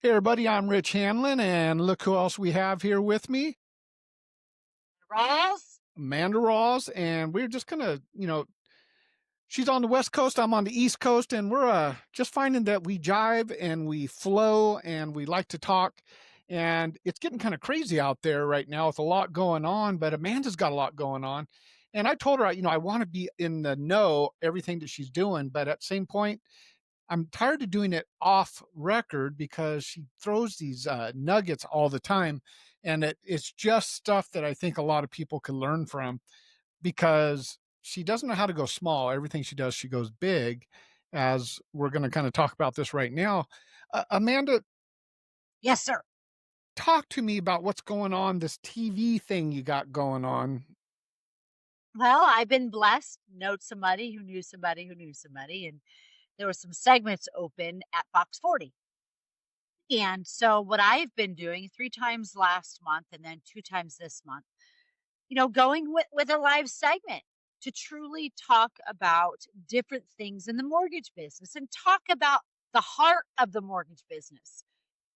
Hey everybody, I'm Rich Hanlin, and look who else we have here with me, Rawls? Amanda Rawls, and we're just gonna, she's on the West Coast, I'm on the East Coast, and we're just finding that we jive and we flow and we like to talk. And it's getting kind of crazy out there right now with a lot going on, but Amanda's got a lot going on. And I told her, I want to be in the know everything that she's doing, but at the same point, I'm tired of doing it off record because she throws these nuggets all the time, and it's just stuff that I think a lot of people can learn from because she doesn't know how to go small. Everything she does, she goes big. As we're going to kind of talk about this right now, Amanda, Yes, sir. talk to me about what's going on. This TV thing you got going on. Well, I've been blessed, know somebody who knew somebody who knew somebody, and there were some segments open at Fox 40. And so what I've been doing 3 times last month and then 2 times this month, going with a live segment to truly talk about different things in the mortgage business and talk about the heart of the mortgage business.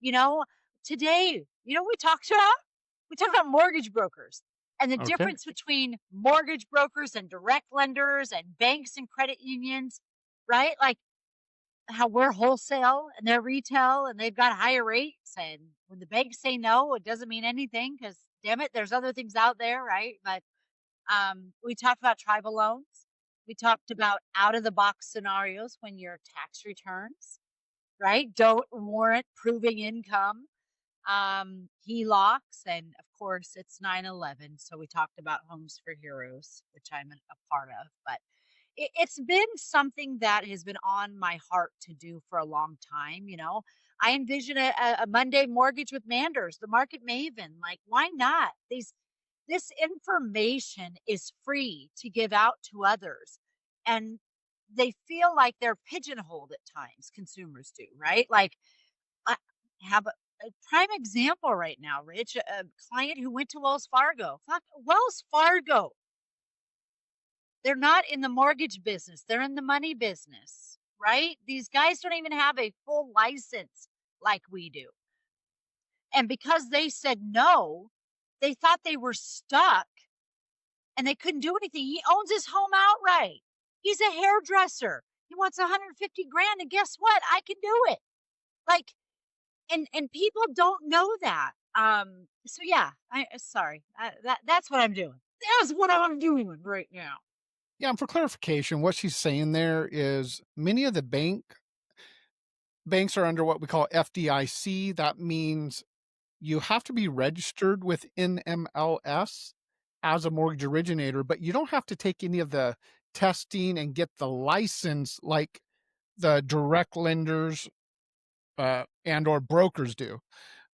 You know, today, we talked about mortgage brokers and the Okay. difference between mortgage brokers and direct lenders and banks and credit unions, right? Like how we're wholesale and they're retail and they've got higher rates. And when the banks say no, it doesn't mean anything because damn it, there's other things out there, right? But we talked about tribal loans. We talked about out of the box scenarios when your tax returns, right? Don't warrant proving income, HELOCs, and of course, it's 9/11. So we talked about Homes for Heroes, which I'm a part of. But it's been something that has been on my heart to do for a long time. I envision a Monday mortgage with Manders, the market maven. Like, why not? This information is free to give out to others. And they feel like they're pigeonholed at times, consumers do, right? Like, I have a prime example right now, Rich, a client who went to Wells Fargo. Fuck, Wells Fargo. They're not in the mortgage business. They're in the money business, right? These guys don't even have a full license like we do. And because they said no, they thought they were stuck and they couldn't do anything. He owns his home outright. He's a hairdresser. He wants 150 grand and guess what? I can do it. Like, and people don't know that. So yeah, sorry. That's what I'm doing. That's what I'm doing right now. Yeah, and for clarification, what she's saying there is many of the banks are under what we call FDIC. That means you have to be registered with NMLS as a mortgage originator, but you don't have to take any of the testing and get the license like the direct lenders and or brokers do.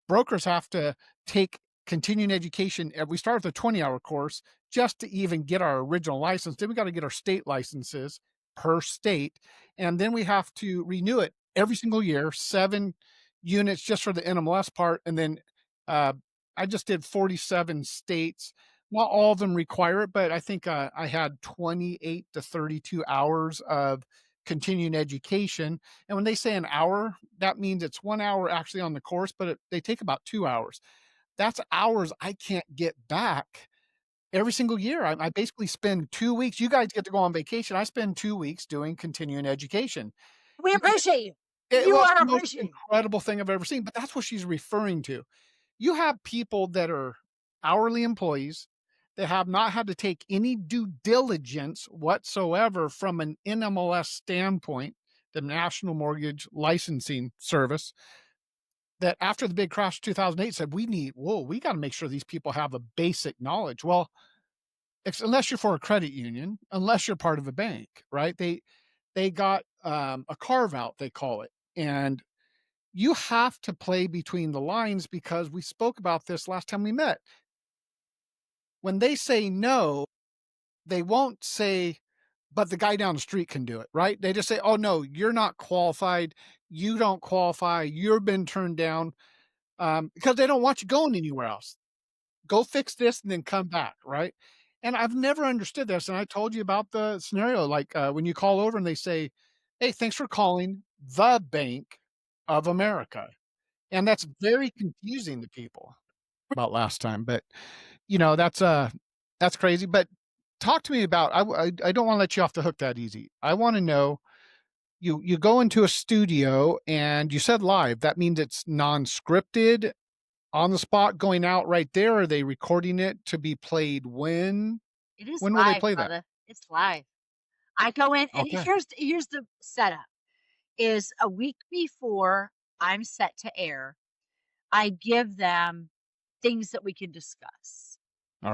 Brokers have to take continuing education. We start with a 20-hour course just to even get our original license. Then we got to get our state licenses per state. And then we have to renew it every single year, 7 units just for the NMLS part. And then uh, I just did 47 states. Not all of them require it, but I think I had 28 to 32 hours of continuing education. And when they say an hour, that means it's 1 hour actually on the course, but they take about 2 hours. That's hours I can't get back every single year. I basically spend 2 weeks. You guys get to go on vacation. I spend 2 weeks doing continuing education. We appreciate you. You Well, it's are the most appreciated. incredible thing I've ever seen, but that's what she's referring to. You have people that are hourly employees that have not had to take any due diligence whatsoever from an NMLS standpoint, the National Mortgage Licensing Service, that after the big crash of 2008 said, we got to make sure these people have a basic knowledge. Well, unless you're for a credit union, unless you're part of a bank, right? They got a carve out, they call it. And you have to play between the lines because we spoke about this last time we met. When they say no, they won't say, but the guy down the street can do it, right? They just say, oh, no, you're not qualified. You don't qualify. You've been turned down because they don't want you going anywhere else. Go fix this and then come back, right? And I've never understood this. And I told you about the scenario like when you call over and they say, hey, thanks for calling the Bank of America. and that's very confusing to people about last time, but, that's crazy, but talk to me about I don't wanna let you off the hook that easy. I wanna know, you go into a studio and you said live, that means it's non-scripted, on the spot, going out right there? Are they recording it to be played when? It is When will they live, play that? brother. It's live. I go in and Okay, here's the setup, is a week before I'm set to air, I give them things that we can discuss.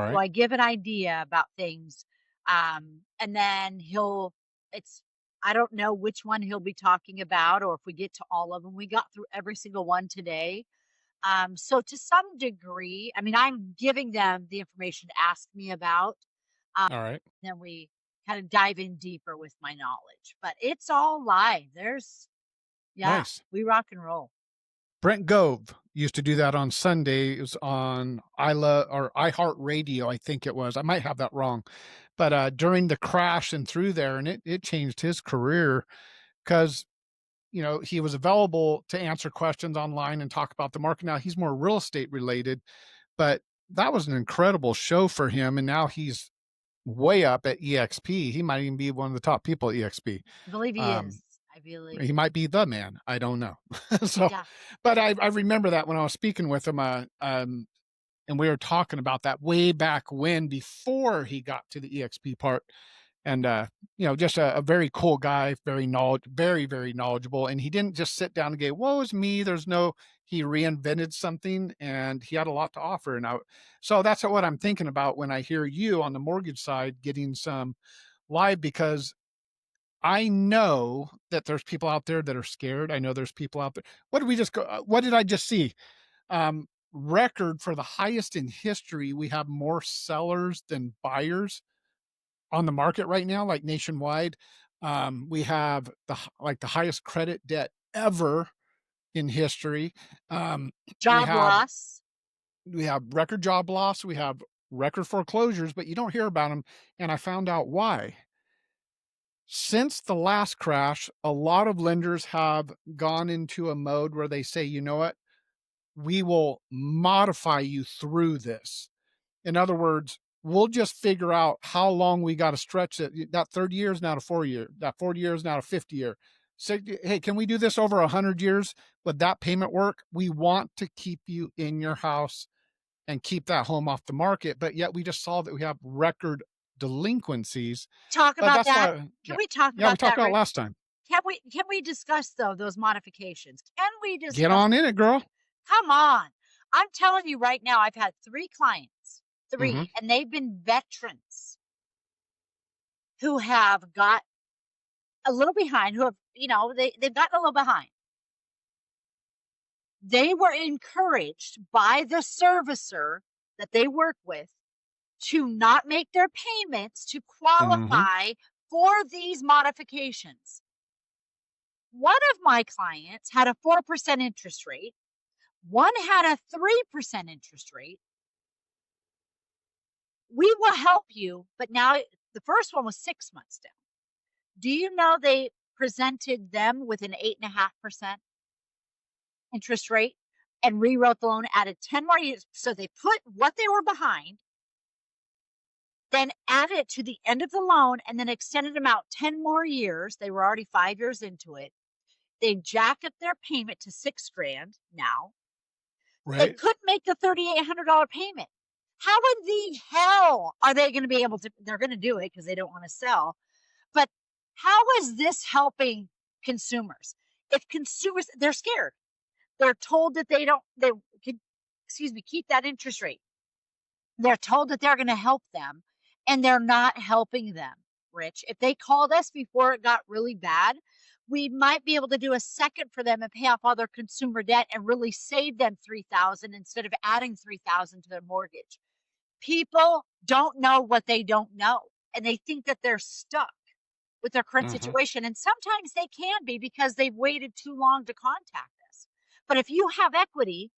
So alright, I give an idea about things, and then it's I don't know which one he'll be talking about or if we get to all of them. We got through every single one today. So to some degree, I mean, I'm giving them the information to ask me about. Um, alright, then we kind of dive in deeper with my knowledge, but it's all live. Yeah, nice. we rock and roll. Brent Gove used to do that on Sunday. It was on iHeartRadio, I think it was. I might have that wrong. But, during the crash and through there, and it changed his career because he was available to answer questions online and talk about the market. Now he's more real estate related, but that was an incredible show for him, and now he's way up at EXP. He might even be one of the top people at EXP. I believe he is. Um, I believe he he might be the man. I don't know. So, Yeah. but I remember that when I was speaking with him, and we were talking about that way back when, before he got to the EXP part, and just a very cool guy, very very knowledgeable, and he didn't just sit down and go, "Woe is me." He reinvented something, and he had a lot to offer. So that's what I'm thinking about when I hear you on the mortgage side getting some live, because I know that there's people out there that are scared. I know there's people out there. What did I just see? Record for the highest in history. We have more sellers than buyers on the market right now, like nationwide. We have the highest credit debt ever in history. Um, we Job have loss. we have record job loss. We have record foreclosures, but you don't hear about them. And I found out why. Since the last crash, a lot of lenders have gone into a mode where they say, you know what, we will modify you through this. In other words, we'll just figure out how long we got to stretch it. That 30 years now to 4 year, that 40 years now to 50 year. Say, hey, can we do this over 100 years? Would that payment work? We want to keep you in your house and keep that home off the market. But yet we just saw that we have record delinquencies. Talk But about that's that. why, Can yeah, we talk yeah, we about talked that about it last time. can we discuss, though, those modifications? Can we Get discuss on in it, girl. Come on. I'm telling you right now, I've had 3 clients, Hmm. 3, and they've been veterans who have got a little behind, who have, they've gotten a little behind. They were encouraged by the servicer that they work with to not make their payments to Hmm. qualify for these modifications. One of my clients had a 4% interest rate, one had a 3% interest rate. We will help you, but now the first one was 6 months down. Do you know they presented them with an 8.5% interest rate and rewrote the loan, added 10 more years? So they put what they were behind, then added it to the end of the loan, and then extended them out 10 more years. They were already 5 years into it. They jacked up their payment to 6 grand now. They Right. couldn't make the $3,800 payment. How in the hell are they going to be able to? They're going to do it because they don't want to sell. But how is this helping consumers? If consumers, they're scared. They're told that they could, excuse me, keep that interest rate. They're told that they're going to help them, and they're not helping them, Rich. If they called us before it got really bad, we might be able to do a second for them and pay off all their consumer debt and really save them 3,000 instead of adding 3,000 to their mortgage. People don't know what they don't know, and they think that they're stuck with their current Hmm. situation. And sometimes they can be because they've waited too long to contact us. But if you have equity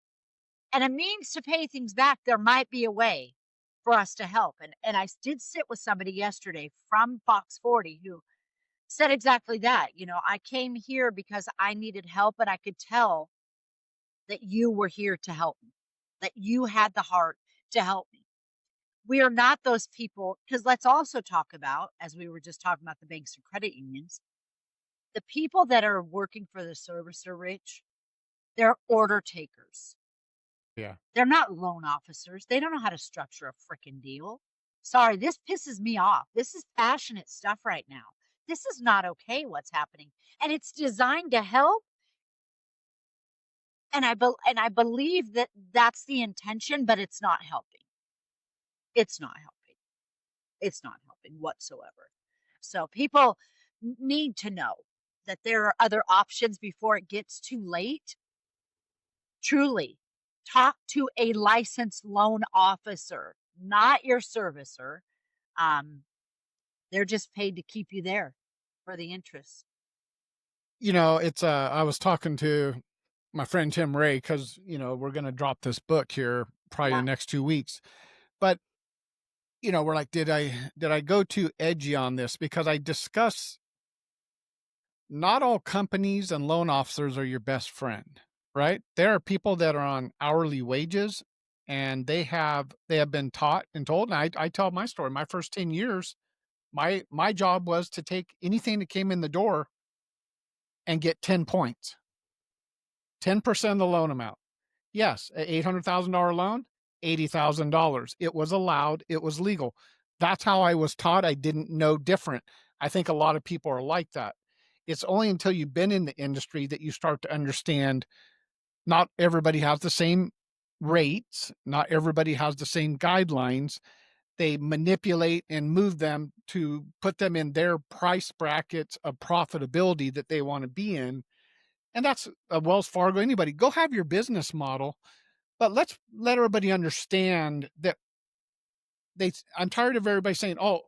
and a means to pay things back, there might be a way for us to help. And I did sit with somebody yesterday from Fox 40 who said exactly that. I came here because I needed help, and I could tell that you were here to help me, that you had the heart to help me. We are not those people, because let's also talk about, as we were just talking about the banks and credit unions, the people that are working for the servicer, Rich, they're order takers. Yeah. They're not loan officers. They don't know how to structure a freaking deal. Sorry, this pisses me off. This is passionate stuff right now. This is not okay what's happening. And it's designed to help, and I believe that that's the intention, but it's not helping. It's not helping. It's not helping whatsoever. So people need to know that there are other options before it gets too late. Truly, talk to a licensed loan officer, not your servicer. Um, they're just paid to keep you there for the interest. It's I was talking to my friend Tim Ray because we're going to drop this book here probably Yeah. the next 2 weeks. But we're like, did I go too edgy on this? Because I discuss not all companies and loan officers are your best friend, right? There are people that are on hourly wages and they have been taught and told. And I tell my story. My first 10 years, my job was to take anything that came in the door and get 10 points, 10% of the loan amount. Yes, a $800,000 loan, $80,000. It was allowed, it was legal. That's how I was taught. I didn't know different. I think a lot of people are like that. It's only until you've been in the industry that you start to understand not everybody has the same rates, not everybody has the same guidelines. They manipulate and move them to put them in their price brackets of profitability that they want to be in. And that's a Wells Fargo, anybody. Go have your business model, but let's let everybody understand that I'm tired of everybody saying, "Oh,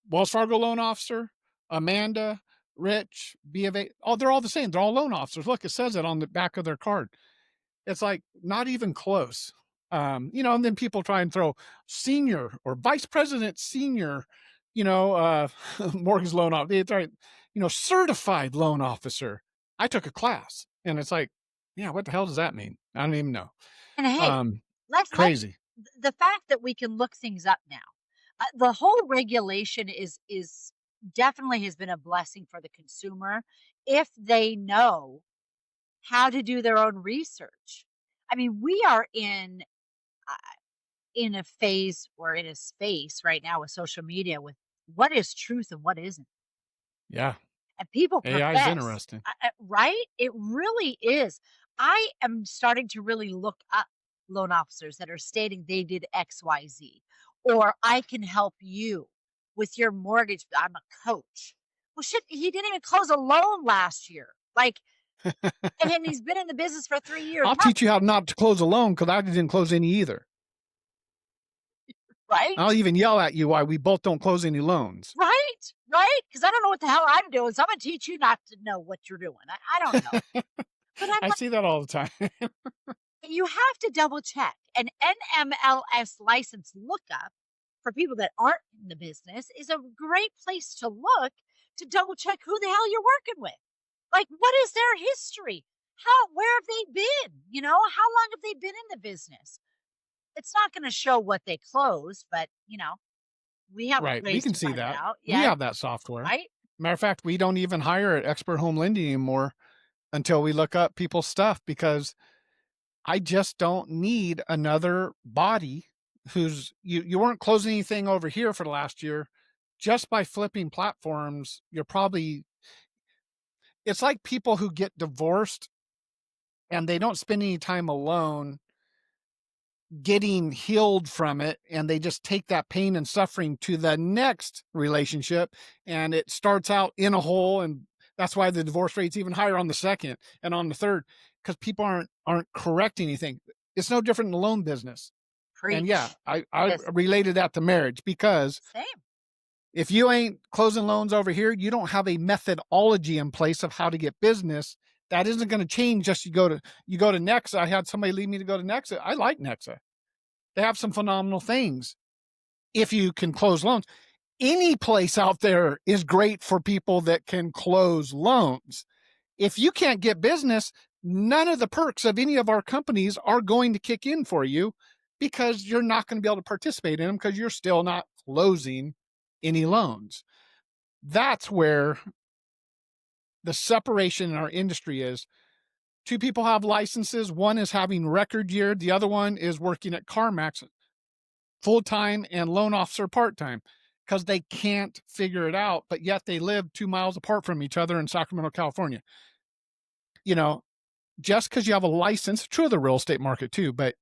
Wells Fargo loan officer, Amanda, Rich, B of A, oh, they're all the same. They're all loan officers. Look, it says it on the back of their card." It's like not even close. And then people try and throw senior or vice president senior, you know, uh, mortgage loan officer. It's right, certified loan officer. I took a class, and it's like, yeah, what the hell does that mean? I don't even know. And hey, Um, let's Crazy. the fact that we can look things up now. The whole regulation is definitely has been a blessing for the consumer if they know how to do their own research. I mean, we are uh, in a phase or in a space right now with social media with what is truth and what isn't. Yeah, And people AI is profess, interesting. right? It really is. I am starting to really look up loan officers that are stating they did XYZ, or I can help you with your mortgage. I'm a coach. Well, shit, he didn't even close a loan last year. Like, and then he's been in the business for 3 years. I'll How, teach you how not to close a loan because I didn't close any either. I'll right? even yell at you why we both don't close any loans. Right? Right? Because I don't know what the hell I'm doing. So I'm going to teach you not to know what you're doing. I don't know. But I'm I like, see that all the time. you have to double check. An NMLS license lookup for people that aren't in the business is a great place to look to double check who the hell you're working with. Like, what is their history? Where have they been? How long have they been in the business? It's not going to show what they closed, but we have Right, we ways can to see find that that. out. We Yeah, have that software. right? Matter of fact, we don't even hire at Expert Home Lending anymore until we look up people's stuff because I just don't need another body who's you weren't closing anything over here for the last year. Just by flipping platforms, you're probably it's like people who get divorced and they don't spend any time alone getting healed from it, and they just take that pain and suffering to the next relationship, and it starts out in a hole, and that's why the divorce rate's even higher on the second and on the third, because people aren't correcting anything. It's no different in the loan business. And yeah, Preach. I Yes. related that to marriage because Same. if you ain't closing loans over here, you don't have a methodology in place of how to get business. That isn't going to change. Just you go to Nexa. I had somebody lead me to go to Nexa. I like Nexa. They have some phenomenal things if you can close loans. Any place out there is great for people that can close loans. If you can't get business, none of the perks of any of our companies are going to kick in for you because you're not going to be able to participate in them because you're still not closing any loans. That's where the separation in our industry is. Two people have licenses. One is having record year. The other one is working at CarMax full time and loan officer part time because they can't figure it out, but yet they live 2 miles apart from each other in Sacramento, California. You know, just because you have a license, true of the real estate market too, but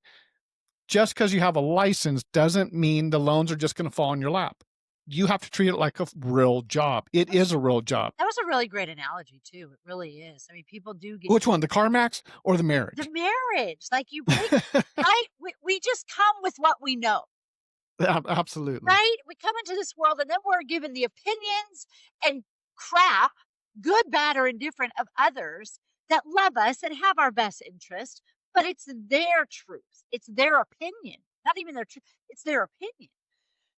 just because you have a license doesn't mean the loans are just going to fall in your lap. You have to treat it like a real job. It is a real job. That was a really great analogy too, it really is. I mean, people do get Which one, the CarMax or the the marriage? marriage, like, you pick right? We just come with what we know, Absolutely. right? We come into this world, and then we're given the opinions and crap, good, bad, or indifferent, of others that love us and have our best interest, but it's their truth. It's their opinion, not even their truth, it's their opinion.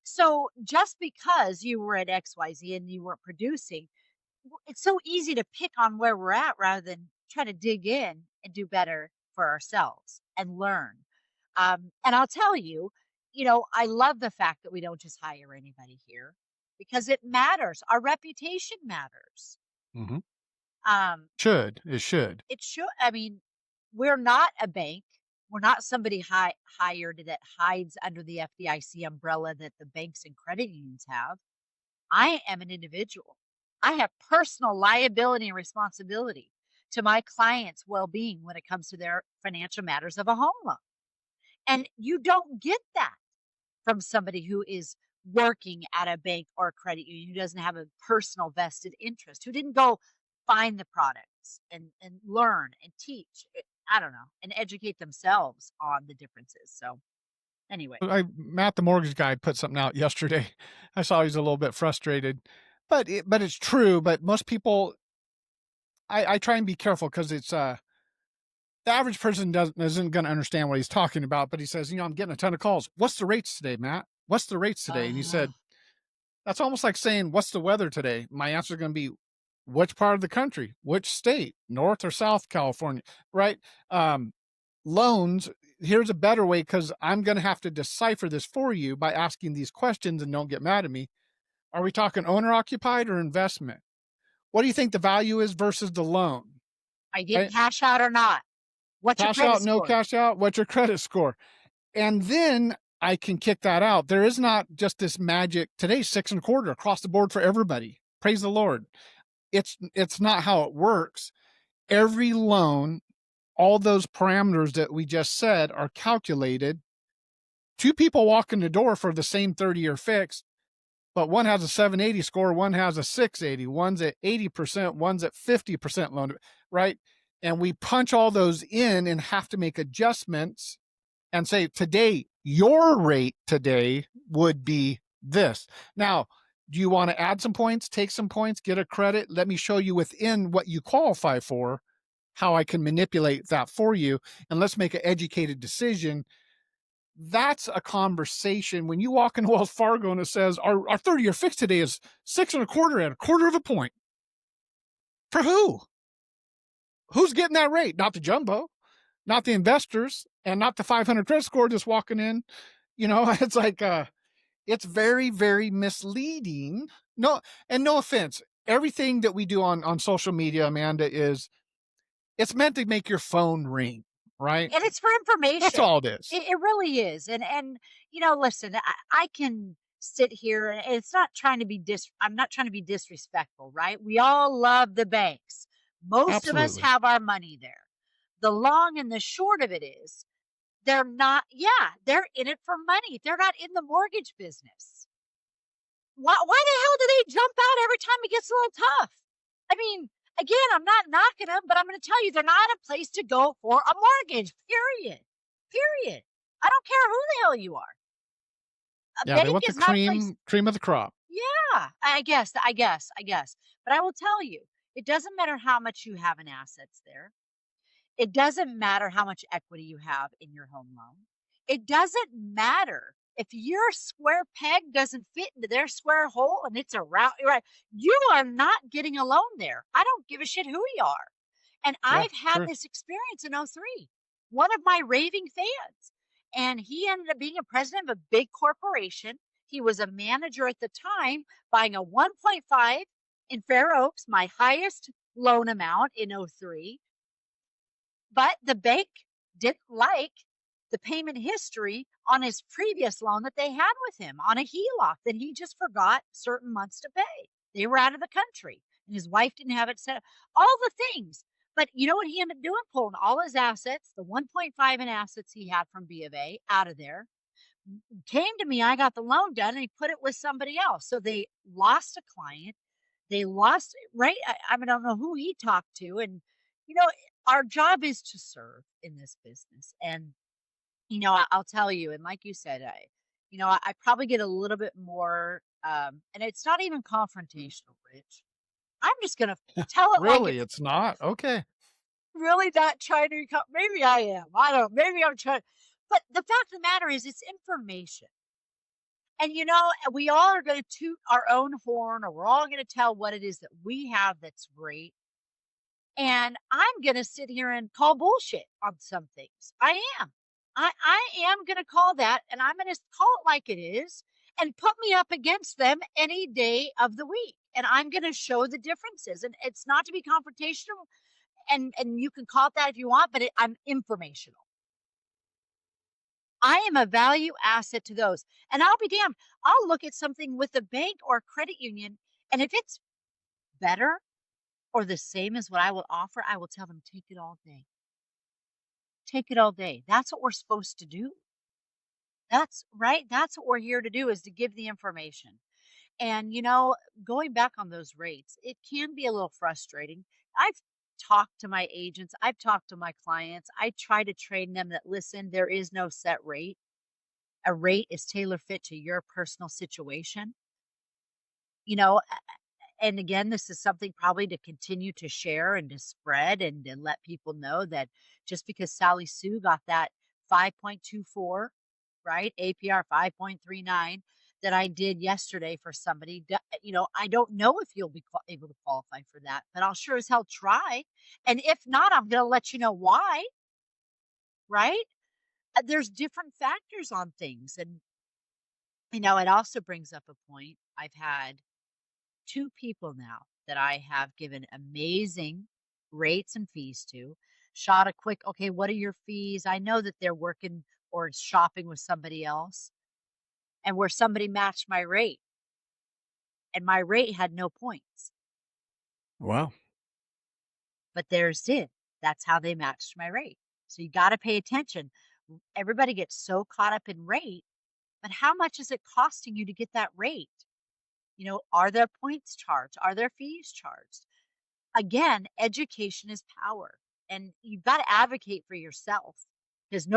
So, just because you were at XYZ and you weren't producing, it's so easy to pick on where we're at rather than try to dig in and do better for ourselves and learn. And I'll tell you, I love the fact that we don't just hire anybody here because it matters. Our reputation matters. Hmm. Um, It should. it should, I mean, we're not a bank. We're not somebody hired that hides under the FDIC umbrella that the banks and credit unions have. I am an individual. I have personal liability and responsibility to my clients' well being when it comes to their financial matters of a home loan. And you don't get that from somebody who is working at a bank or a credit union, who doesn't have a personal vested interest, who didn't go find the products and learn and teach. I don't know, and educate themselves on the differences. So, anyway, Matt, the mortgage guy, put something out yesterday. I saw he's a little bit frustrated, but it's true. But most people, I try and be careful because it's the average person isn't going to understand what he's talking about. But he says, I'm getting a ton of calls. What's the rates today, Matt? What's the rates today? And he uh, said, that's almost like saying, what's the weather today? My answer is going to be, which part of the country, which state, North or South California, right? Um, Loans, here's a better way because I'm going to have to decipher this for you by asking these questions, and don't get mad at me. Are we talking owner occupied or investment? What do you think the value is versus the loan? I get Right? cash out or not? What's your Cash credit out, no score? cash out. What's your credit score? And then I can kick that out. There is not just this magic. Today's 6.25 across the board for everybody. Praise the Lord. It's not how it works. Every loan, all those parameters that we just said are calculated. Two people walk in the door for the same 30-year fix, but one has a 780 score, one has a 680, one's at 80%, one's at 50% loan, right? And we punch all those in and have to make adjustments and say, today, your rate today would be this. Now, do you want to add some points, take some points, get a credit? Let me show you within what you qualify for how I can manipulate that for you. And let's make an educated decision. That's a conversation. When you walk into Wells Fargo and it says our 30-year fix today is 6.25 at a quarter of a point. For who? Who's getting that rate? Not the jumbo, not the investors, and not the 500 credit score just walking in. It's like it's very, very misleading. No, and no offense. Everything that we do on social media, Amanda, it's meant to make your phone ring, right? And it's for That's information. all it is. It really is. And listen, I can sit here, and it's not trying to be I'm not trying to be disrespectful, right? We all love the banks. Most of us Absolutely. have our money there. The long and the short of it is they're not, yeah, they're in it for money. They're not in the mortgage business. Why the hell do they jump out every time it gets a little tough? I mean, again, I'm not knocking them, but I'm going to tell you they're not a place to go for a mortgage. Period. Period. I don't care who the hell you are. A Yeah, they bank want the is not a place. cream of the crop. Yeah, I guess. But I will tell you, it doesn't matter how much you have in assets there. It doesn't matter how much equity you have in your home loan. It doesn't matter if your square peg doesn't fit into their square hole and it's a route, right? You are not getting a loan there. I don't give a shit who you are. And Yeah, I've had true. this experience in '03. One of my raving fans, and he ended up being a president of a big corporation. He was a manager at the time, buying a 1.5 in Fair Oaks, my highest loan amount in '03. But the bank didn't like the payment history on his previous loan that they had with him on a HELOC that he just forgot certain months to pay. They were out of the country and his wife didn't have it set up. All the things. But you know what he ended up doing? Pulling all his assets, the 1.5 in assets he had from B of A out of there, came to me. I got the loan done and he put it with somebody else. So they lost a client. They lost, right? I don't know who he talked to. And, you know, our job is to serve in this business. And, I'll tell you, and like you said, I probably get a little bit more, and it's not even confrontational, Rich. I'm just going to tell it like Really? it's It's not? Okay. really not trying to, maybe I am. I don't, maybe I'm trying, but the fact of the matter is it's information. And we all are going to toot our own horn, or we're all going to tell what it is that we have that's great. And I'm going to sit here and call bullshit on some things. I am. I am going to call that, and I'm going to call it like it is and put me up against them any day of the week. And I'm going to show the differences. And it's not to be confrontational, and you can call it that if you want, but I'm informational. I am a value asset to those. And I'll be damned. I'll look at something with a bank or a credit union, and if it's better or the same as what I will offer, I will tell them, take it all day. Take it all day. That's what we're supposed to do. That's right. That's what we're here to do, is to give the information. And, going back on those rates, it can be a little frustrating. I've talked to my agents, I've talked to my clients. I try to train them that, listen, there is no set rate. A rate is tailor fit to your personal situation. You know, and again, this is something probably to continue to share and to spread and to let people know that just because Sally Sue got that 5.24, right? APR 5.39 that I did yesterday for somebody, I don't know if you'll be able to qualify for that, but I'll sure as hell try. And if not, I'm going to let you know why, right? There's different factors on things. And, it also brings up a point. I've had 2 people now that I have given amazing rates and fees to. Shot a quick, okay, what are your fees? I know that they're working or shopping with somebody else, and where somebody matched my rate, and my rate had no points, Wow. but theirs did. That's how they matched my rate. So you got to pay attention. Everybody gets so caught up in rate, but how much is it costing you to get that rate? Are there points charged? Are there fees charged? Again, education is power, and you've got to advocate for yourself, because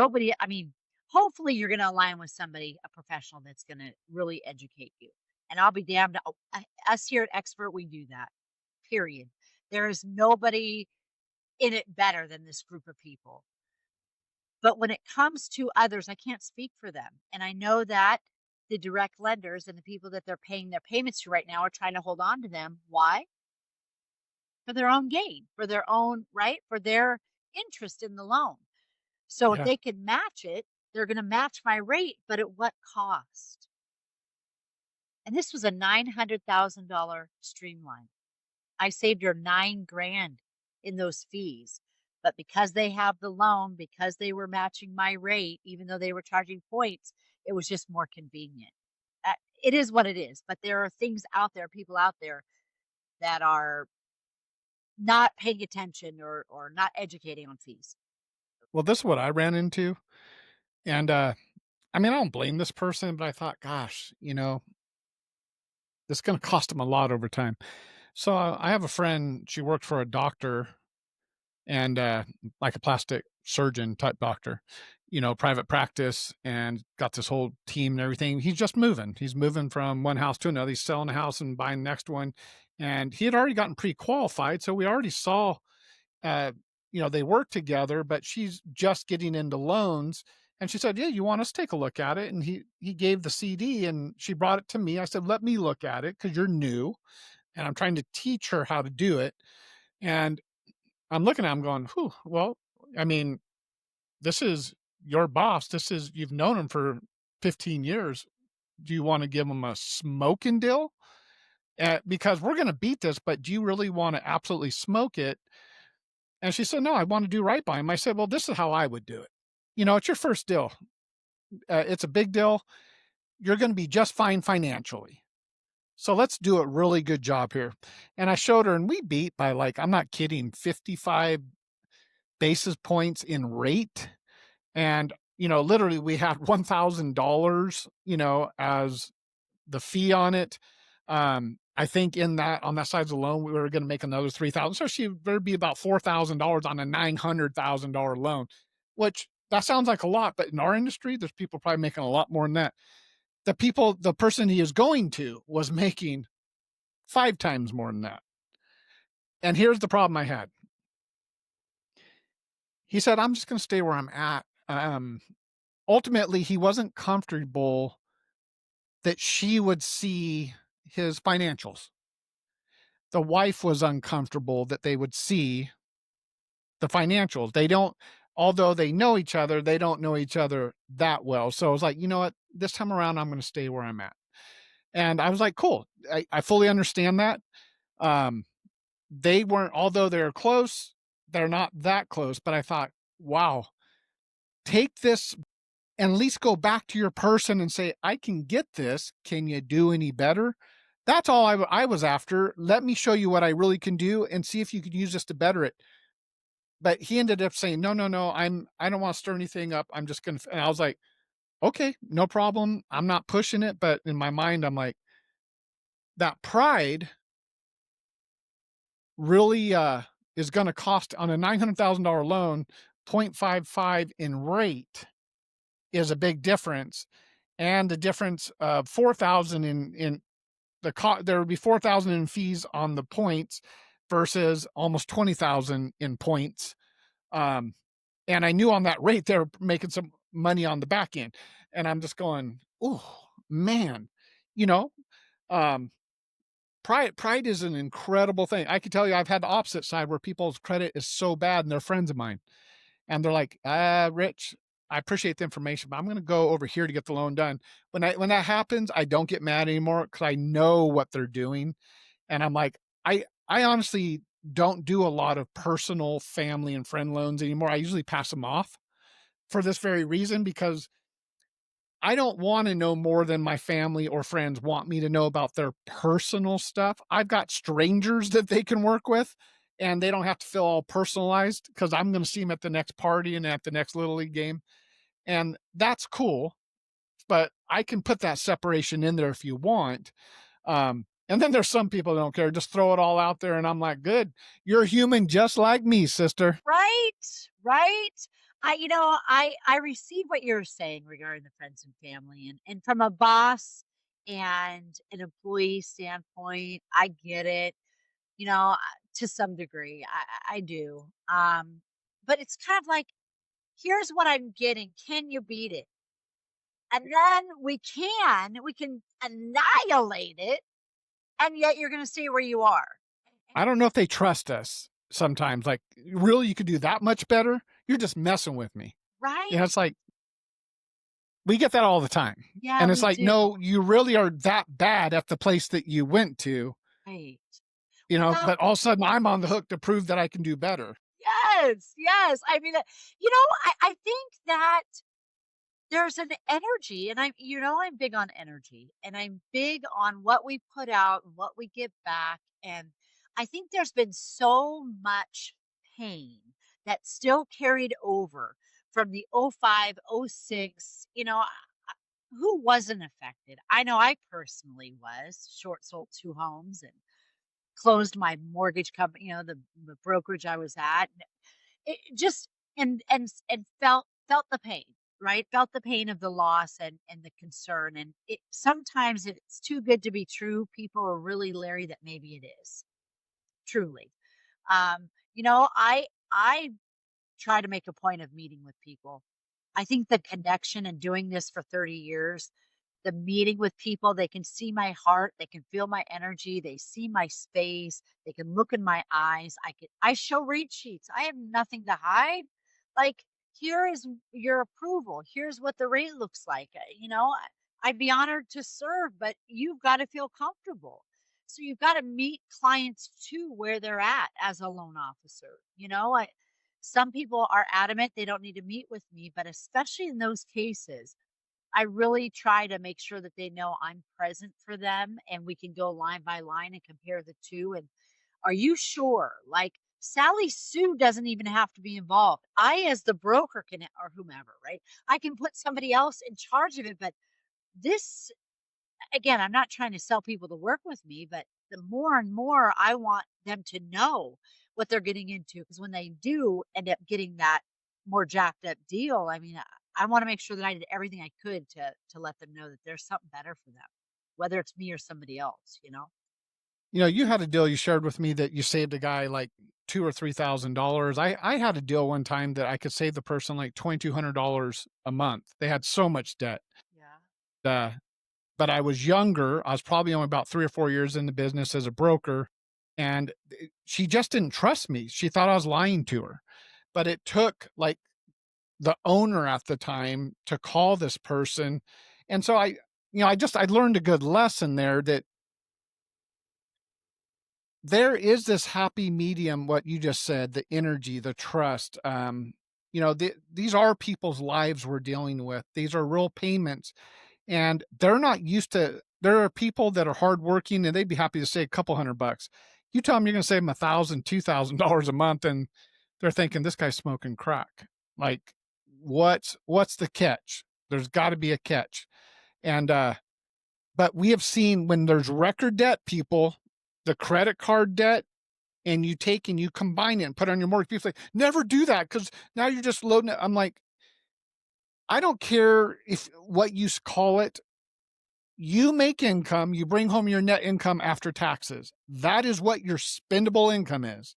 hopefully you're going to align with somebody, a professional that's going to really educate you. And I'll be damned. Us here at Expert, we do that, period. There is nobody in it better than this group of people. But when it comes to others, I can't speak for them. And I know that the direct lenders and the people that they're paying their payments to right now are trying to hold on to them. Why? For their own gain, for their own, right? For their interest in the loan. So if Yeah. they can match it, they're going to match my rate, but at what cost? And this was a $900,000 streamline. I saved her 9 grand in those fees. But because they have the loan, because they were matching my rate, even though they were charging points, it was just more convenient. It is what it is. But there are things out there, people out there that are not paying attention, or not educating on fees. Well, this is what I ran into, and, I mean, I don't blame this person, but I thought, "Gosh, this is gonna cost him a lot over time." So, I have a friend, she worked for a doctor and, like a plastic surgeon type doctor, private practice, and got this whole team and everything. He's just moving. He's moving from one house to another. He's selling a house and buying the next one, and he had already gotten pre-qualified, so we already saw, uh, they work together, but she's just getting into loans. And she said, "Yeah, you want us to take a look at it?" And he gave the CD and she brought it to me. I said, "Let me look at it because you're new and I'm trying to teach her how to do it." And I'm looking at him going, "Whew, well, I mean, this is your boss. This is you've known him for 15 years. Do you wanna give him a smoking deal? Because we're gonna beat this, but do you really wanna absolutely smoke it?" And she said, "No, I wanna do right by him." I said, "Well, this is how I would do it. You know, it's your first deal. It's a big deal. You're gonna be just fine financially. So let's do a really good job here." And I showed her, and we beat by, like, I'm not kidding, 55 basis points in rate. And, literally we had $1,000, as the fee on it. I think in that on that size alone, we were gonna make another 3,000. So she there'd be about $4,000 on a $900,000 loan, which that sounds like a lot, but in our industry, there's people probably making a lot more than that. The person he is going to was making 5 times more than that. And here's the problem I had. He said, "I'm just gonna stay where I'm at." Ultimately, he wasn't comfortable that she would see his financials. The wife was uncomfortable that they would see the financials. They don't although they know each other, they don't know each other that well. So I was like, "You know what? This time around, I'm gonna stay where I'm at." And I was like, "Cool. I fully understand that." Um, they weren't although they're close, they're not that close, but I thought, "Wow, take this and at least go back to your person and say, 'I can get this. Can you do any better?'" That's all I was after. "Let me show you what I really can do and see if you could use this to better it." But he ended up saying, "No, no, no, I don't want to stir anything up. I'm just gonna," and I was like, "Okay, no problem. I'm not pushing it." But in my mind, I'm like, that pride really is gonna cost on a $900,000 loan, 0.55 in rate is a big difference. And the difference of 4,000 in there would be 4,000 in fees on the points versus almost 20,000 in points. Um, and I knew on that rate they were making some money on the back end. And I'm just going, "Oh, man." You know, um, pride is an incredible thing. I can tell you I've had the opposite side where people's credit is so bad and they're friends of mine. And they're like, Rich, I appreciate the information, but I'm gonna go over here to get the loan done." When that happens, I don't get mad anymore because I know what they're doing. And I'm like, I honestly don't do a lot of personal family and friend loans anymore. I usually pass them off for this very reason because I don't want to know more than my family or friends want me to know about their personal stuff. I've got strangers that they can work with and they don't have to feel all personalized because I'm going to see them at the next party and at the next little league game. And that's cool, but I can put that separation in there if you want. And then there's some people that don't care, just throw it all out there. And I'm like, good, you're human just like me, sister. Right, right. I receive what you're saying regarding the friends and family, and from a boss and an employee standpoint, I get it, to some degree. I do. But it's kind of like, here's what I'm getting. Can you beat it? And then we can annihilate it, and yet you're gonna stay where you are. I don't know if they trust us sometimes. Like, really, you could do that much better? You're just messing with me. Right? It's like, we get that all the time. Yeah, And it's we like, do. no, you really are that bad at the place that you went to, Right. Well, but all of a sudden I'm on the hook to prove that I can do better. yes, yes. I mean, I think that there's an energy, and I'm big on energy, and I'm big on what we put out and what we get back. And I think there's been so much pain that still carried over from the '05, '06. Who wasn't affected? I know I personally was. Short sold 2 homes and closed my mortgage company, the brokerage I was at. It just and felt the pain, right? Felt the pain of the loss and the concern. And it sometimes it's too good to be true. People are really leery that maybe it is. Truly. I try to make a point of meeting with people. I think the connection and doing this for 30 years, the meeting with people, they can see my heart, they can feel my energy, they see my space, they can look in my eyes. I show read sheets. I have nothing to hide. Like, here is your approval. Here's what the rate looks like. I'd be honored to serve, but you've got to feel comfortable. So you've got to meet clients too where they're at as a loan officer. Some people are adamant they don't need to meet with me, but especially in those cases, I really try to make sure that they know I'm present for them and we can go line by line and compare the two. And are you sure? Like, Sally Sue doesn't even have to be involved. I, as the broker, can, or whomever, right? I can put somebody else in charge of it. But this, again, I'm not trying to sell people to work with me, but the more and more I want them to know what they're getting into, because when they do end up getting that more jacked up deal, I mean, I want to make sure that I did everything I could to let them know that there's something better for them, whether it's me or somebody else. You had a deal you shared with me that you saved a guy like 2 or $3,000. I had a deal one time that I could save the person like $2,200 a month. They had so much debt. Yeah. Uh, but I was younger. I was probably only about 3 or 4 years in the business as a broker, and she just didn't trust me. She thought I was lying to her. But it took like the owner at the time to call this person. And so I learned a good lesson there, that there is this happy medium, what you just said, the energy, the trust. These are people's lives we're dealing with. These are real payments, and they're not used to. There are people that are hardworking, and they'd be happy to save a couple $100. You tell them you're going to save them 1,000, $2,000 a month, and they're thinking this guy's smoking crack. Like, what's the catch? There's got to be a catch. And but we have seen when there's record debt, people, the credit card debt, and you take and you combine it and put it on your mortgage. People say, never do that because now you're just loading it. I'm like, I don't care if what you call it. You make income, you bring home your net income after taxes. That is what your spendable income is.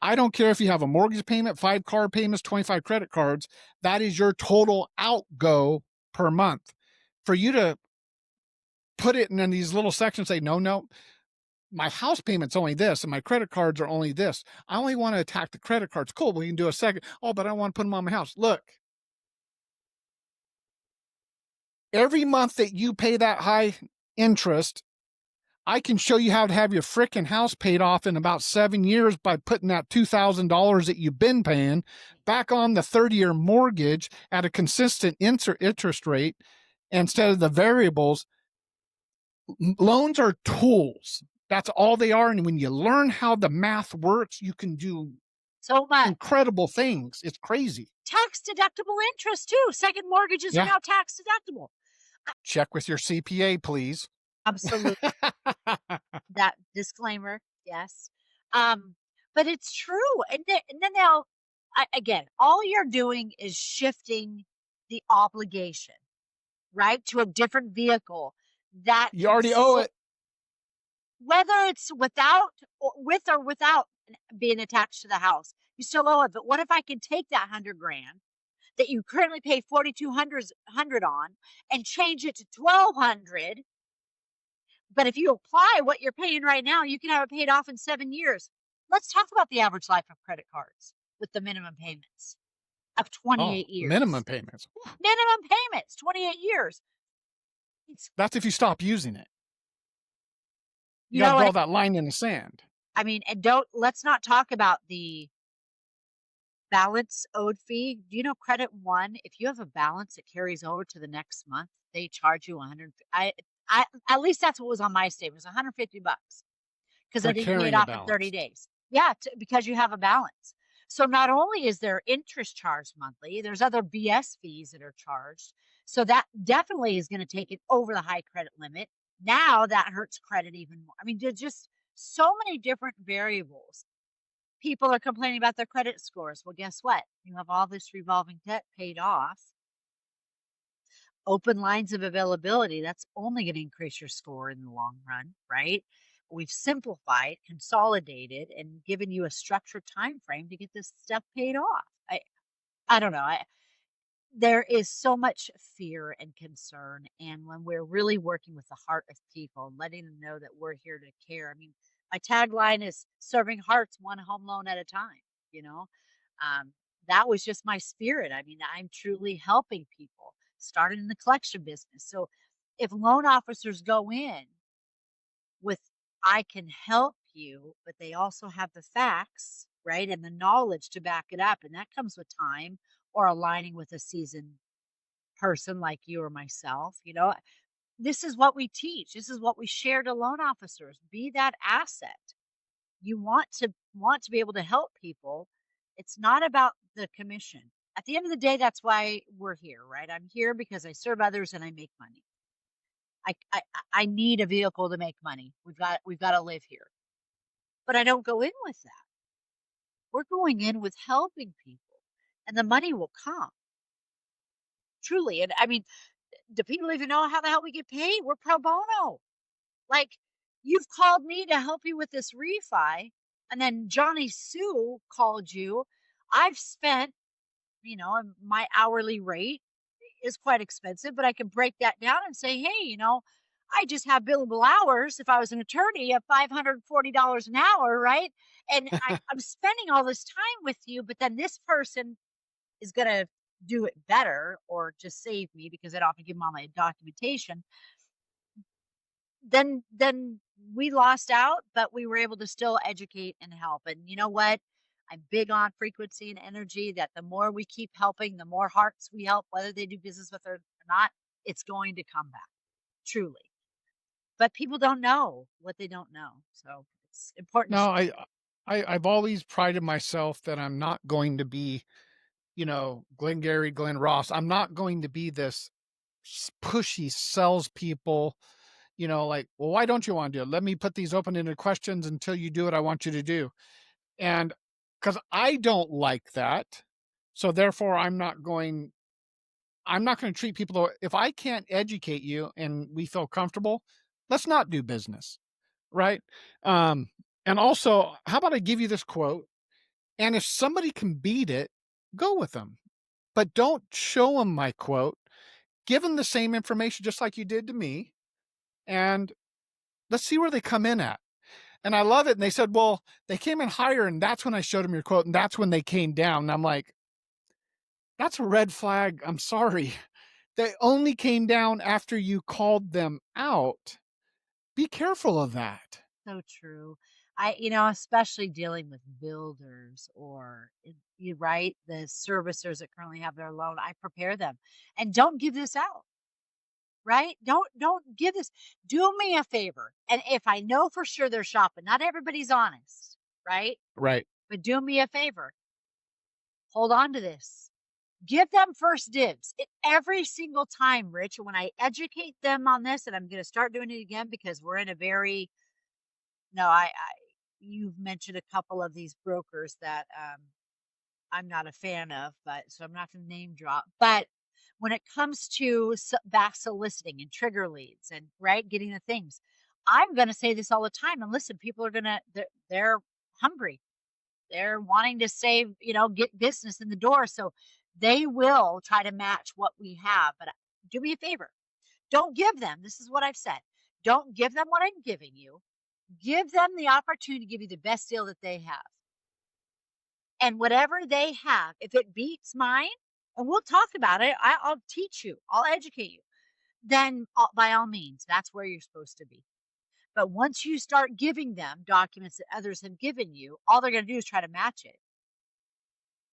I don't care if you have a mortgage payment, 5 car payments, 25 credit cards. That is your total outgo per month. For you to put it in these little sections, say, no, no, my house payment's only this and my credit cards are only this. I only want to attack the credit cards. Cool, we can do a second. Oh, but I want to put them on my house. Look, every month that you pay that high interest, I can show you how to have your frickin' house paid off in about 7 years by putting that $2,000 that you've been paying back on the 30-year mortgage at a consistent interest rate instead of the variables. Loans are tools. That's all they are. And when you learn how the math works, you can do So much incredible things. It's crazy. tax deductible interest too. Second mortgages are Yeah. now tax deductible. Check with your CPA, please. Absolutely. That disclaimer, yes. Um, but it's true. And then now, again, all you're doing is shifting the obligation, right, to a different vehicle that You can already owe still, it. whether it's without being attached to the house, you still owe it. But what if I can take that 100 grand that you currently pay 4,200 on and change it to 1,200? But if you apply what you're paying right now, you can have it paid off in 7 years. Let's talk about the average life of credit cards with the minimum payments of Oh, 28 minimum years. payments. Minimum payments, 28 years. It's, That's if you stop using it. You you got to know draw what? that line in the sand. I mean, and let's not talk about the balance owed fee. Do you know Credit One? If you have a balance that carries over to the next month, they charge you 100. At least that's what was on my statement. It was 150 bucks because I For didn't pay it carrying a off in 30 balance. days. Yeah, because you have a balance. So not only is there interest charged monthly, there's other BS fees that are charged. So that definitely is going to take it over the high credit limit. Now that hurts credit even more. I mean, there's just so many different variables. People are complaining about their credit scores. Well, guess what? You have all this revolving debt paid off, open lines of availability, that's only going to increase your score in the long run, right? We've simplified, consolidated, and given you a structured time frame to get this stuff paid off. I don't know. There is so much fear and concern, and when we're really working with the heart of people and letting them know that we're here to care. I mean, my tagline is serving hearts one home loan at a time, you know? Um, that was just my spirit. I mean, I'm truly helping people, started in the collection business. So if loan officers go in with, I can help you, but they also have the facts, right? And the knowledge to back it up. And that comes with time or aligning with a seasoned person like you or myself. This is what we teach. This is what we share to loan officers. Be that asset. You want to be able to help people. It's not about the commission. At the end of the day, that's why we're here, right? I'm here because I serve others and I make money. I need a vehicle to make money. We've got to live here. But I don't go in with that. We're going in with helping people, and the money will come. Truly. And I mean, do people even know how the hell we get paid? We're pro bono. Like, you've called me to help you with this refi, and then Johnny Sue called you. I've spent, my hourly rate is quite expensive, but I can break that down and say, hey, I just have billable hours if I was an attorney of $540 an hour, right? And I'm spending all this time with you, but then this person is going to do it better or just save me because I don't have to give them all my documentation. Then we lost out, but we were able to still educate and help. And you know what? I'm big on frequency and energy that the more we keep helping, the more hearts we help, whether they do business with or not, it's going to come back, truly. But people don't know what they don't know. So it's important to No, share. I've always prided myself that I'm not going to be, Glengarry Glen Ross. I'm not going to be this pushy salespeople, like, well, why don't you want to do it? Let me put these open ended questions until you do what I want you to do. And because I don't like that. So therefore I'm not going to treat people if I can't educate you and we feel comfortable, let's not do business. Right. Um, and also, how about I give you this quote? And if somebody can beat it, go with them. But don't show them my quote. Give them the same information just like you did to me, and let's see where they come in at. And I love it. And they said, well, they came in higher, and that's when I showed them your quote, and that's when they came down. And I'm like, that's a red flag. I'm sorry. They only came down after you called them out. Be careful of that. So true. Especially dealing with builders or you right, the servicers that currently have their loan, I prepare them and don't give this out. Right? Don't give this. Do me a favor, and if I know for sure they're shopping, not everybody's honest, right? Right. But do me a favor, hold on to this. Give them first dibs every single time, Rich. When I educate them on this, and I'm going to start doing it again because we're in a very no, you've mentioned a couple of these brokers that I'm not a fan of, but so I'm not going to name drop. But when it comes to back soliciting and trigger leads and right getting the things, I'm going to say this all the time. And listen, people are they're hungry. They're wanting to save, get business in the door. So they will try to match what we have. But do me a favor. Don't give them. This is what I've said. Don't give them what I'm giving you. Give them the opportunity to give you the best deal that they have. And whatever they have, if it beats mine, and we'll talk about it, I'll teach you, I'll educate you, then by all means, that's where you're supposed to be. But once you start giving them documents that others have given you, all they're going to do is try to match it,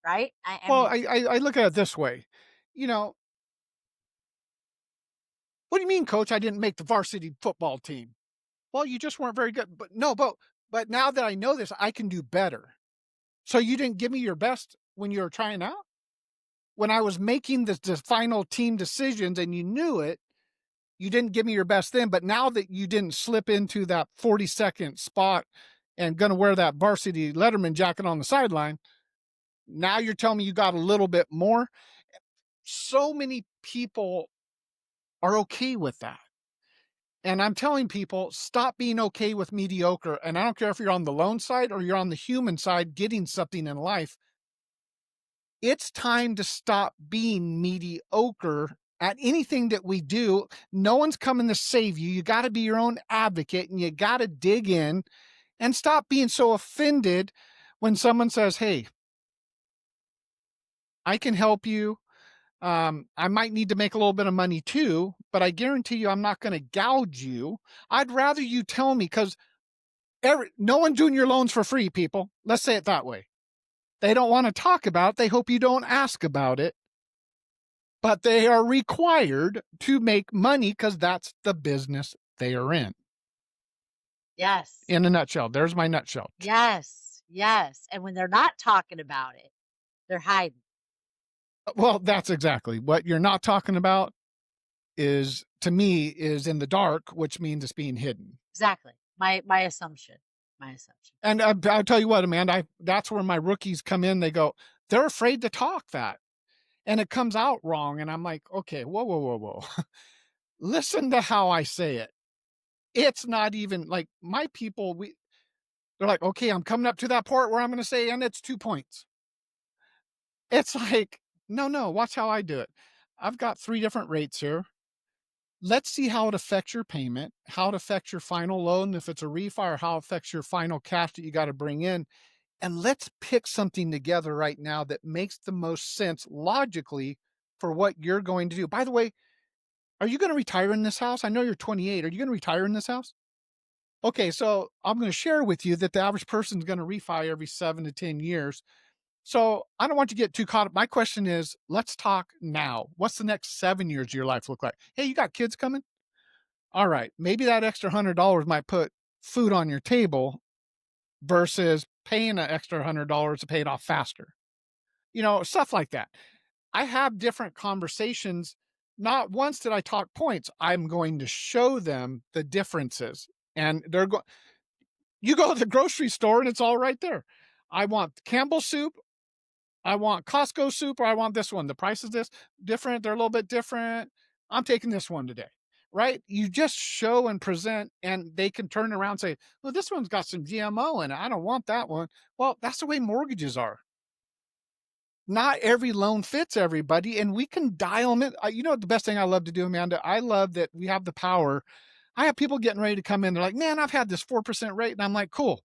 right? I Well, mean, I look at it this way. You know, what do you mean, coach? I didn't make the varsity football team. Well, you just weren't very good. But no, but now that I know this, I can do better. So you didn't give me your best when you were trying out? When I was making the final team decisions and you knew it, you didn't give me your best then, but now that you didn't slip into that 42nd spot and gonna wear that varsity Letterman jacket on the sideline, now you're telling me you got a little bit more. So many people are okay with that. And I'm telling people, stop being okay with mediocre. And I don't care if you're on the loan side or you're on the human side getting something in life. It's time to stop being mediocre at anything that we do. No one's coming to save you. You got to be your own advocate and you got to dig in and stop being so offended when someone says, "Hey, I can help you. I might need to make a little bit of money too, but I guarantee you I'm not going to gouge you. I'd rather you tell me because no one's doing your loans for free, people. Let's say it that way. They don't want to talk about it. They hope you don't ask about it, but they are required to make money because that's the business they are Yes. in a nutshell. There's my nutshell. Yes. Yes. And when they're not talking about it, they're hiding. Well, that's exactly what you're not talking about is to me is in the dark, which means it's being hidden. Exactly. My assumption. My assumption. And I'll tell you what, Amanda, that's where my rookies come in. They go, they're afraid to talk that. And it comes out wrong. And I'm like, okay, whoa, whoa, whoa, whoa. Listen to how I say it. It's not even like my people, they're like, okay, I'm coming up to that part where I'm going to say, and it's 2 points. It's like, no, no, watch how I do it. I've got 3 different rates here. Let's see how it affects your payment, how it affects your final loan, if it's a refi, or how it affects your final cash that you got to bring in. And let's pick something together right now that makes the most sense logically for what you're going to do. By the way, are you going to retire in this house? I know you're 28. Are you going to retire in this house? Okay, so I'm going to share with you that the average person is going to refi every 7 to 10 years. So I don't want you to get too caught up. My question is, let's talk now. What's the next 7 years of your life look like? Hey, you got kids coming? All right, maybe that extra $100 might put food on your table versus paying an extra $100 to pay it off faster. Stuff like that. I have different conversations. Not once did I talk points. I'm going to show them the differences. And they're going, you go to the grocery store and it's all right there. I want Campbell soup. I want Costco soup or I want this one. The price is this different. They're a little bit different. I'm taking this one today. Right? You just show and present, and they can turn around and say, well, this one's got some GMO in it. I don't want that one. Well, that's the way mortgages are. Not every loan fits everybody, and we can dial them in. The best thing I love to do, Amanda? I love that we have the power. I have people getting ready to come in. They're like, man, I've had this 4% rate. And I'm like, cool.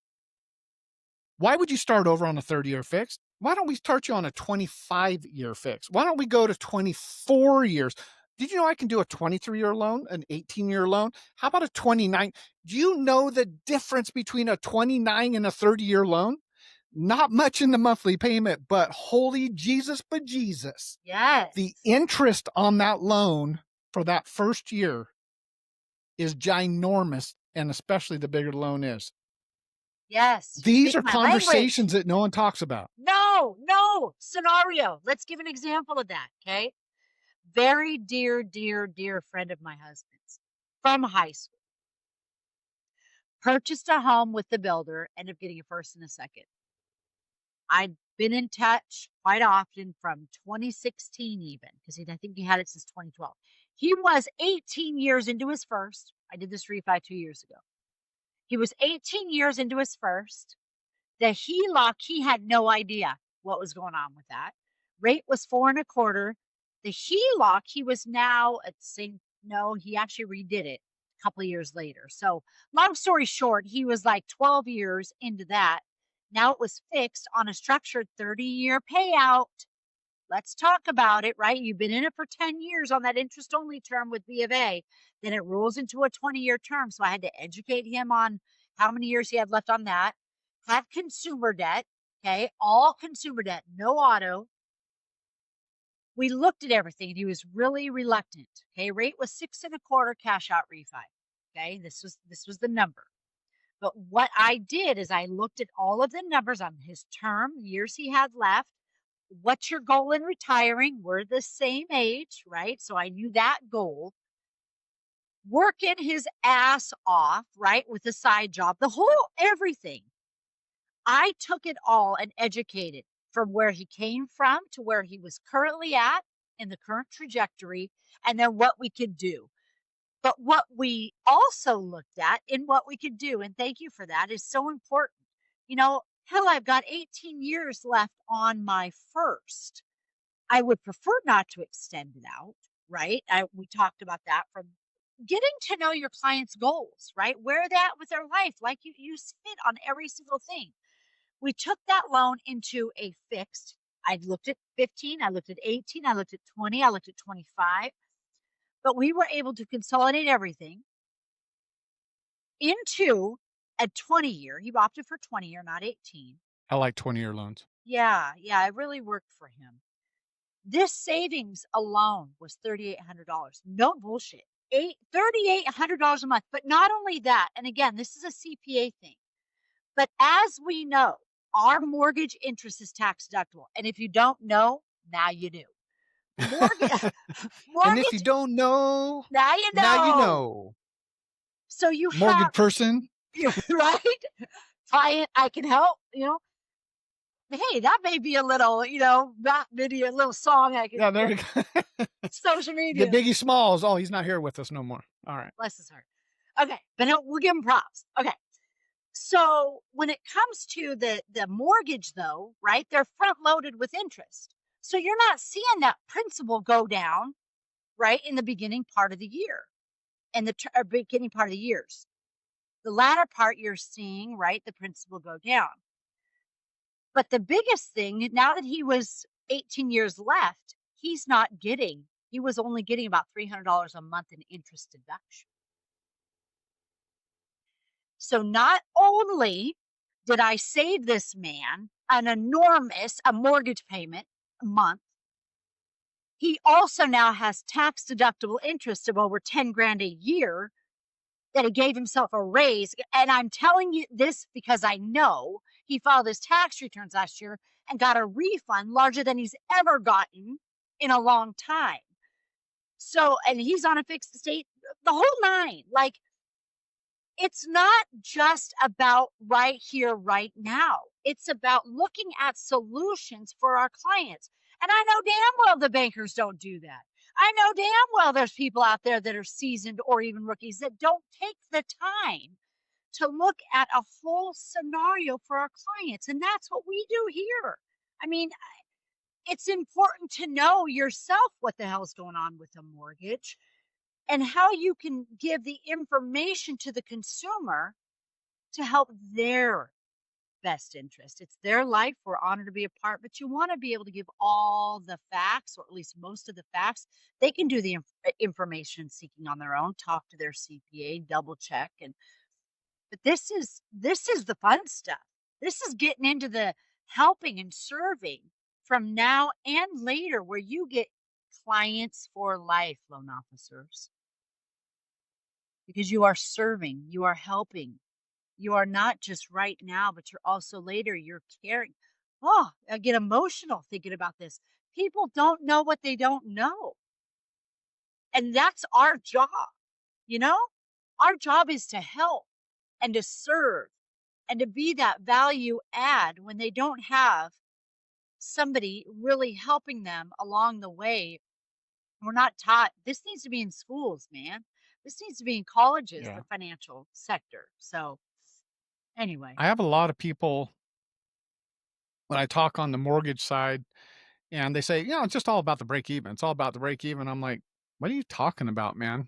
Why would you start over on a 30-year fix? Why don't we start you on a 25-year fix? Why don't we go to 24 years? Did you know I can do a 23-year loan, an 18-year loan? How about a 29? Do you know the difference between a 29 and a 30-year loan? Not much in the monthly payment, but holy Jesus, but Jesus. The Yes. interest on that loan for that first year is ginormous, and especially the bigger the loan is. Yes. You These speak are my language. conversations that no one talks about. No, no. Scenario. Let's give an example of that. Okay. Very dear, dear, dear friend of my husband's from high school. Purchased a home with the builder, ended up getting a first and a second. I'd been in touch quite often from 2016 even, because I think he had it since 2012. He was 18 years into his first. I did this refi 2 years ago. He was 18 years into his first. The HELOC, he had no idea what was going on with that. Rate was 4.25. The HELOC, he was now at the same, no, he actually redid it a couple of years later. So, long story short, he was like 12 years into that. Now it was fixed on a structured 30-year payout. Let's talk about it, right? You've been in it for 10 years on that interest only term with B of A. Then it rolls into a 20-year term. So I had to educate him on how many years he had left on that. Had consumer debt, okay? All consumer debt, no auto. We looked at everything and he was really reluctant. Okay, rate was 6.25 cash out refi. Okay, this was the number. But what I did is I looked at all of the numbers on his term, years he had left. What's your goal in retiring? We're the same age, right? So I knew that goal. Working his ass off, right? With a side job, the whole everything. I took it all and educated from where he came from to where he was currently at in the current trajectory, and then what we could do. But what we also looked at in what we could do, and thank you for that, is so important. You know, Hell, I've got 18 years left on my first. I would prefer not to extend it out, right? We talked about that from getting to know your client's goals, right? Where they're at with their life, like you hit on every single thing. We took that loan into a fixed. I looked at 15, I looked at 18, I looked at 20, I looked at 25, but we were able to consolidate everything into a 20-year. He opted for 20-year, not 18. I like 20-year loans. Yeah, yeah, it really worked for him. This savings alone was $3,800. No bullshit. $3,800 a month. But not only that, and again, this is a CPA thing. But as we know, our mortgage interest is tax deductible. And if you don't know, now you do. Mortgage, And if you mortgage, don't know, now you now you know. know. So you have, Mortgage person. right? Client, I can help, Hey, that may be a little, that video, a little song I could Yeah, there we go. social The media. Biggie Smalls. Oh, he's not here with us no more. All right. Bless his heart. Okay, but no, we'll give him props. Okay. So when it comes to the mortgage though, right? They're front loaded with interest. So you're not seeing that principal go down, right, in the beginning part of the year and or beginning part of the years. The latter part you're seeing, right, the principal go down. But the biggest thing, now that he was 18 years left, he was only getting about $300 a month in interest deduction. So not only did I save this man a mortgage payment a month, he also now has tax deductible interest of over 10 grand a year that he gave himself a raise. And I'm telling you this because I know he filed his tax returns last year and got a refund larger than he's ever gotten in a long time. So, and he's on a fixed estate, the whole nine. Like, it's not just about right here, right now. It's about looking at solutions for our clients. And I know damn well the bankers don't do that. I know damn well there's people out there that are seasoned or even rookies that don't take the time to look at a whole scenario for our clients. And that's what we do here. I mean, it's important to know yourself what the hell's going on with a mortgage and how you can give the information to the consumer to help their best interest. It's their life. We're honored to be a part, but you want to be able to give all the facts, or at least most of the facts. They can do the information seeking on their own, talk to their CPA, double check, and but this is the fun stuff. This is getting into the helping and serving from now and later, where you get clients for life, loan officers, because you are serving, you are helping. You are not just right now, but you're also later. You're caring. Oh, I get emotional thinking about this. People don't know what they don't know. And that's our job, you know? Our job is to help and to serve and to be that value add when they don't have somebody really helping them along the way. We're not taught. This needs to be in schools, man. This needs to be in colleges, Yeah. the financial sector. So, anyway. I have a lot of people when I talk on the mortgage side and they say, it's just all about the break even. It's all about the break even. I'm like, what are you talking about, man?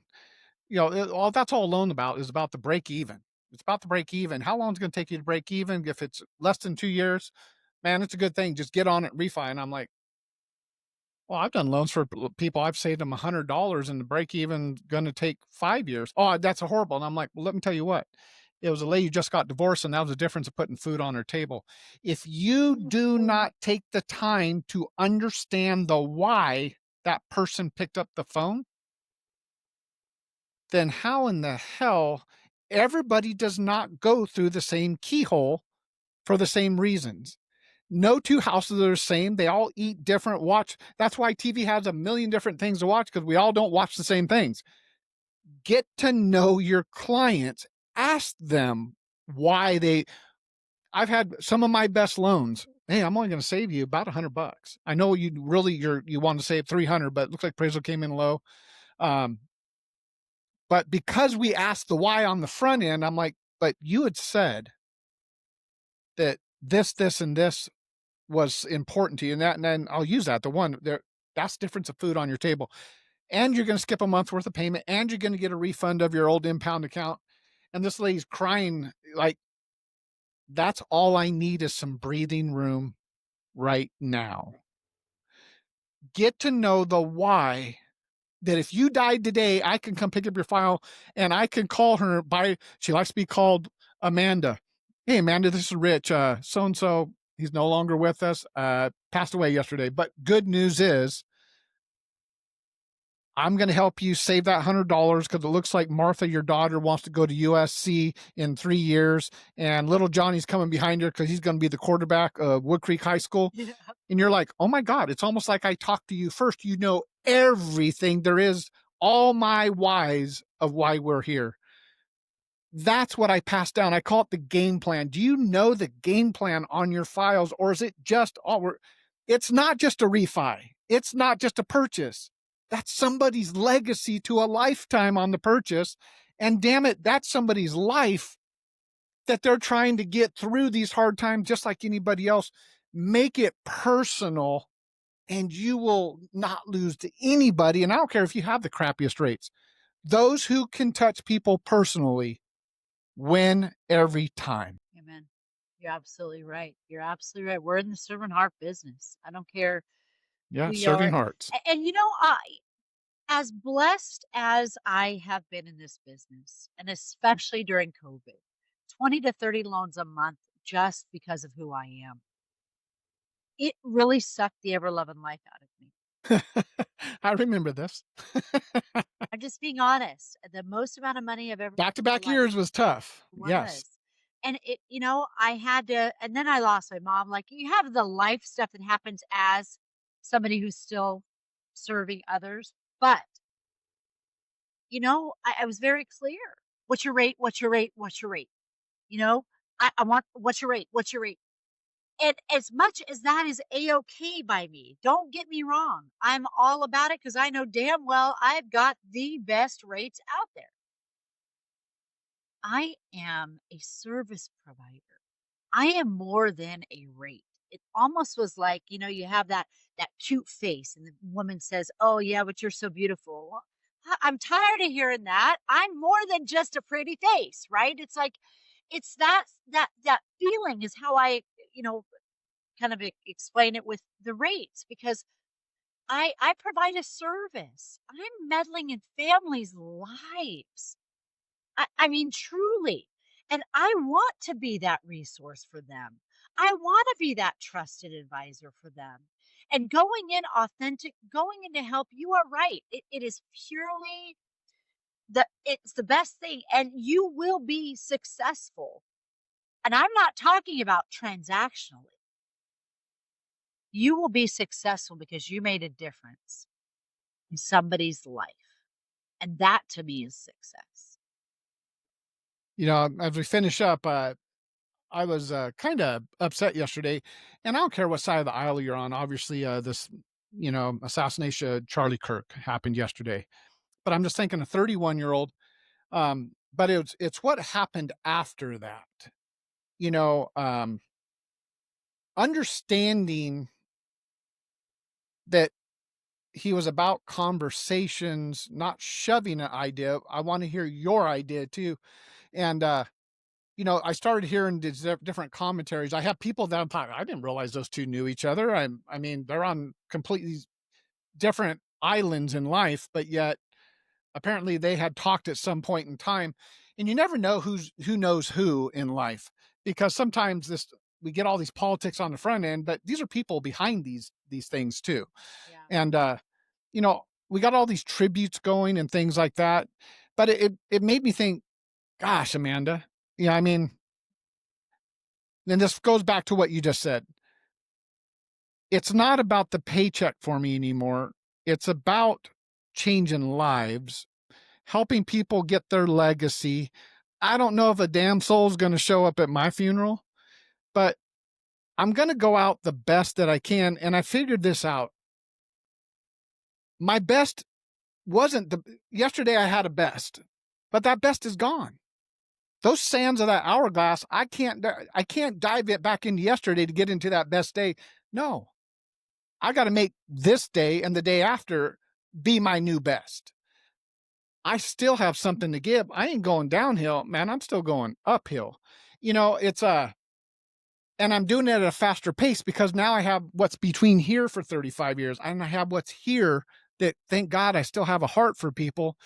All that's all loan about is about the break even. It's about the break even. How long is it going to take you to break even? If it's less than 2 years, man, it's a good thing. Just get on it, refi. And I'm like, well, I've done loans for people. I've saved them $100 and the break even going to take 5 years. Oh, that's horrible. And I'm like, well, let me tell you what. It was a lady who just got divorced, and that was the difference of putting food on her table. If you do not take the time to understand the why that person picked up the phone, then how in the hell everybody does not go through the same keyhole for the same reasons? No two houses are the same. They all eat different. That's why TV has a million different things to watch, because we all don't watch the same things. Get to know your clients. Ask them why I've had some of my best loans. Hey, I'm only going to save you about $100. I know you want to save 300, but it looks like appraisal came in low. But because we asked the why on the front end, I'm like, but you had said that this, and this was important to you, and that, and then I'll use that. The one there, that's the difference of food on your table. And you're gonna skip a month's worth of payment, and you're gonna get a refund of your old impound account. And this lady's crying, like, that's all I need is some breathing room right now. Get to know the why, that if you died today, I can come pick up your file and I can call her by, she likes to be called Amanda. Hey, Amanda, this is Rich. So and so, he's no longer with us, passed away yesterday. But good news is, I'm going to help you save that $100 because it looks like Martha, your daughter, wants to go to USC in 3 years. And little Johnny's coming behind her because he's going to be the quarterback of Wood Creek High School. Yeah. And you're like, oh my God, it's almost like I talked to you first. You know everything there is, all my whys of why we're here. That's what I pass down. I call it the game plan. Do you know the game plan on your files, or is it just all we're, it's not just a refi. It's not just a purchase. That's somebody's legacy to a lifetime on the purchase. And damn it, that's somebody's life that they're trying to get through these hard times just like anybody else. Make it personal and you will not lose to anybody. And I don't care if you have the crappiest rates. Those who can touch people personally win every time. Amen. You're absolutely right. You're absolutely right. We're in the servant heart business. I don't care who Yeah, you serving are. hearts. And you know, I as blessed as I have been in this business, and especially during COVID, 20 to 30 loans a month just because of who I am. It really sucked the ever loving life out of me. I remember this. I'm just being honest. The most amount of money I've ever Back to made in back my life years was tough. Yes. was. And it, I had to, and then I lost my mom. Like, you have the life stuff that happens as somebody who's still serving others. But, I was very clear. What's your rate? What's your rate? What's your rate? You know, I want, what's your rate? What's your rate? And as much as that is a-okay by me, don't get me wrong. I'm all about it because I know damn well I've got the best rates out there. I am a service provider. I am more than a rate. It almost was like, you have that cute face and the woman says, "Oh yeah, but you're so beautiful." Well, I'm tired of hearing that. I'm more than just a pretty face, right? It's like it's that feeling is how I, you know, kind of explain it with the rates because I provide a service. I'm meddling in families' lives. I mean, truly. And I want to be that resource for them. I want to be that trusted advisor for them. And going in authentic, going in to help, you are right. It is purely it's the best thing. And you will be successful. And I'm not talking about transactionally. You will be successful because you made a difference in somebody's life. And that to me is success. As we finish up, I was kind of upset yesterday, and I don't care what side of the aisle you're on. Obviously, this, assassination of Charlie Kirk happened yesterday, but I'm just thinking a 31-year-old. But it's what happened after that. You know, um, Understanding that he was about conversations, not shoving an idea. I want to hear your idea too. And I started hearing these different commentaries. I have people that I'm talking, I didn't realize those two knew each other. I mean, they're on completely different islands in life, but yet apparently they had talked at some point in time. And you never know who knows who in life, because sometimes this, we get all these politics on the front end, but these are people behind these things too. Yeah. And we got all these tributes going and things like that. But it made me think, gosh, Amanda, yeah, I mean, and this goes back to what you just said. It's not about the paycheck for me anymore. It's about changing lives, helping people get their legacy. I don't know if a damn soul's going to show up at my funeral, but I'm going to go out the best that I can. And I figured this out. My best wasn't yesterday I had a best, but that best is gone. Those sands of that hourglass, I can't dive it back into yesterday to get into that best day. No, I got to make this day and the day after be my new best. I still have something to give. I ain't going downhill, man. I'm still going uphill. It's and I'm doing it at a faster pace because now I have what's between here for 35 years, and I have what's here that, thank God, I still have a heart for people.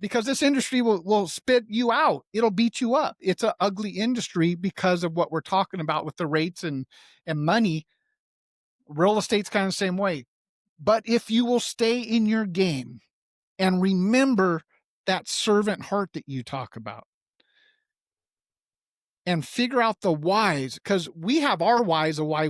Because this industry will spit you out. It'll beat you up. It's an ugly industry because of what we're talking about with the rates and money. Real estate's kind of the same way. But if you will stay in your game and remember that servant heart that you talk about and figure out the whys, because we have our whys of why